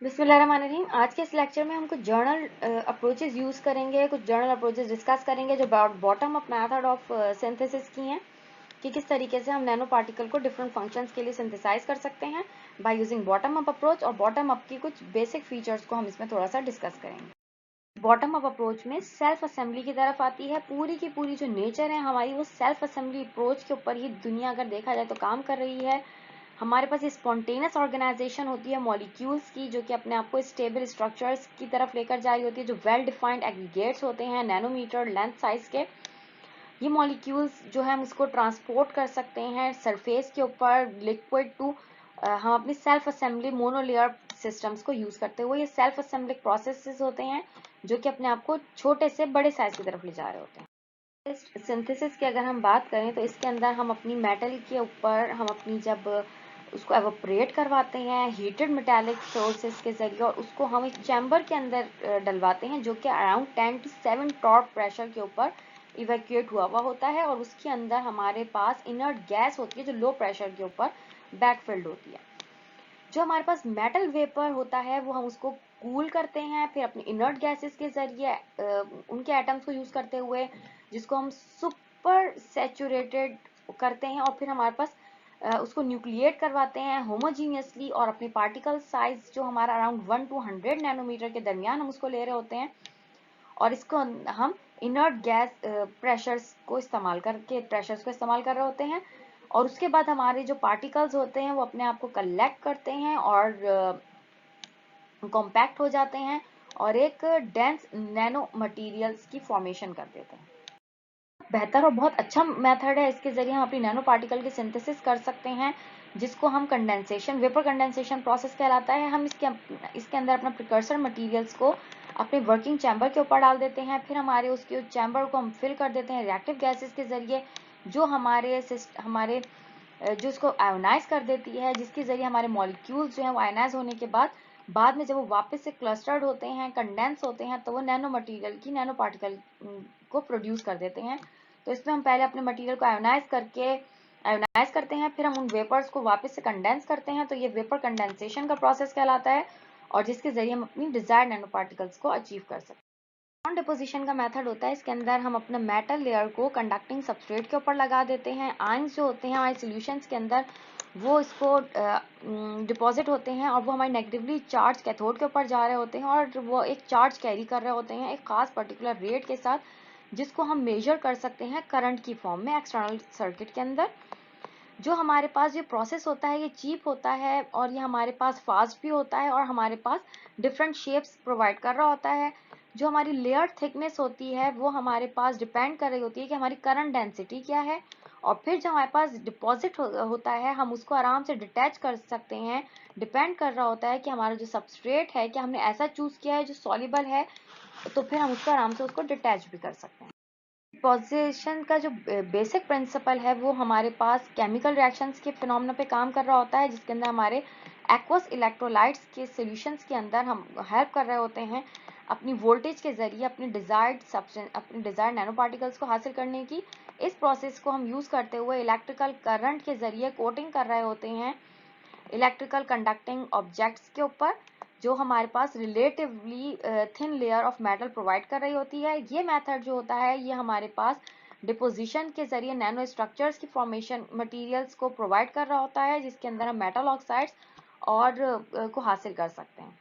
बिस्मिल्लाहिर्रहमानिर्रहीम। आज के इस लेक्चर में हम कुछ जर्नल अप्रोचेस यूज़ करेंगे, कुछ जर्नल अप्रोचेस डिस्कस करेंगे जो bottom up method of synthesis की हैं कि किस तरीके से हम नैनो पार्टिकल को डिफरेंट फंक्शंस के लिए सिंथेसाइज कर सकते हैं by using bottom up approach. और बॉटम अप की कुछ बेसिक फीचर्स को हम इसमें थोड़ा सा डिस्कस करेंगे। बॉटम अप अप्रोच में सेल्फ असेंबली की तरफ आती है। पूरी की पूरी जो नेचर है हमारी वो सेल्फ असेंबली अप्रोच के ऊपर ही दुनिया अगर देखा जाए तो काम कर रही है। हमारे पास ये स्पॉन्टेनियस ऑर्गेनाइजेशन होती है मॉलिक्यूल्स की, जो कि अपने आप को स्टेबल स्ट्रक्चर्स की तरफ लेकर जा रही होती है, जो वेल डिफाइंड एग्रीगेट्स होते हैं नैनोमीटर लेंथ साइज के। ये मॉलिक्यूल्स जो है हम इसको ट्रांसपोर्ट कर सकते हैं सरफेस के ऊपर लिक्विड टू हम अपनी सेल्फ असेंबली मोनोलेयर सिस्टम्स को यूज करते हुए। ये सेल्फ असेंबली प्रोसेसेस होते हैं जो कि अपने आप को छोटे से बड़े साइज की तरफ ले जा रहे होते हैं। इस सिंथेसिस की अगर हम बात करें तो इसके अंदर हम अपनी मेटल के ऊपर हम अपनी जब उसको एवोपरेट करवाते हैं हीटेड मेटालिक सोर्सेस के जरिए, और उसको हम एक चैम्बर के अंदर डलवाते हैं जो कि अराउंड 10 to 7 टॉर्क प्रेशर के ऊपर इवैक्यूएट हुआ होता है। और उसके अंदर हमारे पास इनर्ट गैस होती है जो लो प्रेशर के ऊपर बैकफिल्ड होती है। जो हमारे पास मेटल वेपर होता है वो हम उसको कूल करते हैं, फिर अपने इनर्ट गैसेस के जरिए उनके एटम्स को यूज करते हुए जिसको हम सुपर सैचुरेटेड करते हैं, और फिर हमारे पास उसको न्यूक्लिएट करवाते हैं होमोजीनियसली। और अपनी पार्टिकल साइज जो हमारा अराउंड 1 to 100 नैनोमीटर के दरमियान हम उसको ले रहे होते हैं, और इसको हम इनर्ट गैस प्रेशर्स को इस्तेमाल कर रहे होते हैं। और उसके बाद हमारे जो पार्टिकल्स होते हैं वो अपने आप को कलेक्ट करते हैं और कॉम्पैक्ट हो जाते हैं और एक डेंस नैनो मटेरियल्स की फॉर्मेशन कर देते हैं। बेहतर और बहुत अच्छा मेथड है, इसके जरिए हम अपनी नैनो पार्टिकल की सिंथेसिस कर सकते हैं जिसको हम कंडेंसेशन वेपर कंडेंसेशन प्रोसेस कहलाता है। हम इसके अंदर अपना प्रिकर्सर मटेरियल्स को अपने वर्किंग चैम्बर के ऊपर डाल देते हैं, फिर हमारे उसके चैम्बर को हम फिल कर देते हैं रिएक्टिव गैसेस के जरिए जो हमारे जो इसको आयोनाइज कर देती है, जिसके जरिए हमारे मॉलिक्यूल्स जो है वो आयोनाइज होने के बाद में जब वो वापस से क्लस्टर्ड होते हैं कंडेंस होते हैं तो वो नैनो मटेरियल की नैनो पार्टिकल को प्रोड्यूस कर देते हैं। तो इसमें हम पहले अपने मटेरियल को आयोनाइज करते हैं, फिर हम उन वेपर्स को वापस से कंडेंस करते हैं, तो ये वेपर कंडेंसेशन का प्रोसेस कहलाता है और जिसके जरिए हम अपनी डिजायर्ड नैनो पार्टिकल्स को अचीव कर सकते हैं। इलेक्ट्रॉन डिपोजिशन का मेथड होता है, इसके अंदर हम अपना मेटल लेयर को कंडक्टिंग सबस्ट्रेट के ऊपर लगा देते हैं। आयंस जो होते हैं हमारे सॉल्यूशंस के अंदर वो इसको डिपॉजिट होते हैं और वो हमारे नेगेटिवली चार्ज कैथोड के ऊपर जा रहे होते हैं और वो एक चार्ज कैरी कर रहे होते हैं एक खास पर्टिकुलर रेट के साथ, जिसको हम मेजर कर सकते हैं करंट की फॉर्म में एक्सटर्नल सर्किट के अंदर। जो हमारे पास ये प्रोसेस होता है ये चीप होता है और ये हमारे पास फास्ट भी होता है और हमारे पास डिफरेंट शेप्स प्रोवाइड कर रहा होता है। जो हमारी लेयर थिकनेस होती है वो हमारे पास डिपेंड कर रही होती है कि हमारी करंट डेंसिटी क्या है, और फिर जो हमारे पास डिपॉजिट होता है हम उसको आराम से डिटैच कर सकते हैं। डिपेंड कर रहा होता है कि हमारा जो सबस्ट्रेट है कि हमने ऐसा चूज किया है जो सॉल्युबल है, तो फिर हम उसको आराम से उसको डिटैच भी कर सकते हैं। डिपोजिशन का जो बेसिक प्रिंसिपल है वो हमारे पास केमिकल रिएक्शंस के फिनोमेना पे काम कर रहा होता है, जिसके अंदर हमारे एक्वस इलेक्ट्रोलाइट्स के सॉल्यूशंस के अंदर हम हेल्प कर रहे होते हैं अपनी वोल्टेज के जरिए अपनी डिजायर्ड नैनो पार्टिकल्स को हासिल करने की। इस प्रोसेस को हम यूज करते हुए इलेक्ट्रिकल करंट के जरिए कोटिंग कर रहे होते हैं इलेक्ट्रिकल कंडक्टिंग ऑब्जेक्ट्स के ऊपर, जो हमारे पास relatively thin layer of metal provide कर रही होती है। ये मेथड जो होता है ये हमारे पास डिपोजिशन के जरिए नैनो स्ट्रक्चर्स की फॉर्मेशन मटेरियल्स को प्रोवाइड कर रहा होता है, जिसके अंदर हम मेटल ऑक्साइड्स और को हासिल कर सकते हैं।